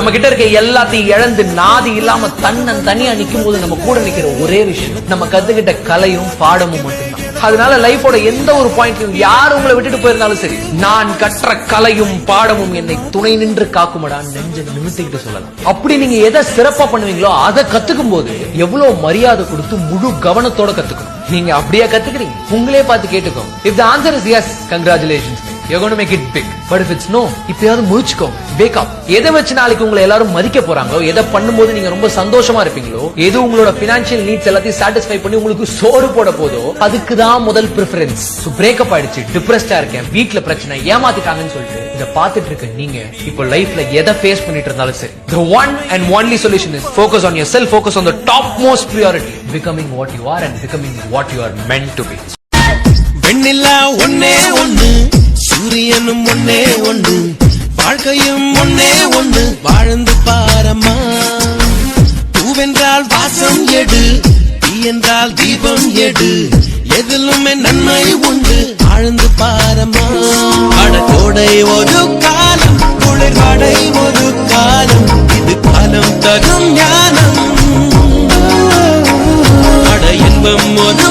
நம்ம கிட்ட இருக்க எல்லாத்தையும் இழந்து நாதி இல்லாம தனியா நிக்கும் போது நம்ம கூட நிக்கிற ஒரே விஷயம் நம்ம கத்துக்கிட்ட கலையும் பாடமும் மட்டும்தான். அதனால லைஃபோட எந்த ஒரு பாயிண்ட்லயும் யார் உங்களை விட்டுட்டு போயிருந்தாலும் சரி, நான் கற்ற கலையும் பாடமும் என்னை துணை நின்று காக்குமடா நெஞ்ச நிமித்திக்கிட்டு சொல்லலாம். அப்படி நீங்க எதை சிறப்பா பண்ணுவீங்களோ அதை கத்துக்கும் போது எவ்வளவு மரியாதை கொடுத்து முழு கவனத்தோட கத்துக்கணும். நீங்க அப்படியே கத்துக்கிறீங்க, உங்களே பார்த்து கேட்டுக்கோ. If the answer is yes, congratulations. You're going to make it big. But if it's no, இப்பயாவது முழிச்சுக்கோ, wake up. எதை வச்சு நாளைக்கு உங்களை எல்லாரும் மதிக்க போறாங்களோ, எதை பண்ணும்போது நீங்க ரொம்ப சந்தோஷமா இருப்பீங்களோ, எது உங்களோட பினான்சியல் நீட்ஸ் எல்லாத்தையும் சாட்டிஸ்ஃபை பண்ணி உங்களுக்கு சோறு போட போதோ அதுக்கு தான் முதல் பிரெஃபரன்ஸ். சோ பிரேக்கப் ஆயிடுச்சு, டிப்ரெஸ்டா இருக்கேன், வீட்ல பிரச்சனை, ஏமாத்திட்டாங்கன்னு சொல்லிட்டு இத பாத்துட்டு இருக்க நீங்க இப்போ லைஃப்ல எதை ஃபேஸ் பண்ணிட்டு இருந்தாலும் சரி, the one and only solution is focus on yourself, focus on the topmost priority, becoming what you are and becoming what you are meant to be. வெண்ணிலா ஒன்னே ஒன்னு, சூரியனும் ஒன்னே ஒன்னு, வாழ்க்கையும் ஒன்னே ஒன்னு, வாழ்ந்து பாரம்மா. பூவென்றால் வாசம் எடு, தீ என்றால் தீபம் எடு, எதிலுமே நன்மை உண்டு, ஆழ்ந்து பாரம்மா. அடகோடை ஒரு காலம், குளிர்வாடை ஒரு காலம், இது காலம் தரும் ஞானம். அட இன்பம் ஒரு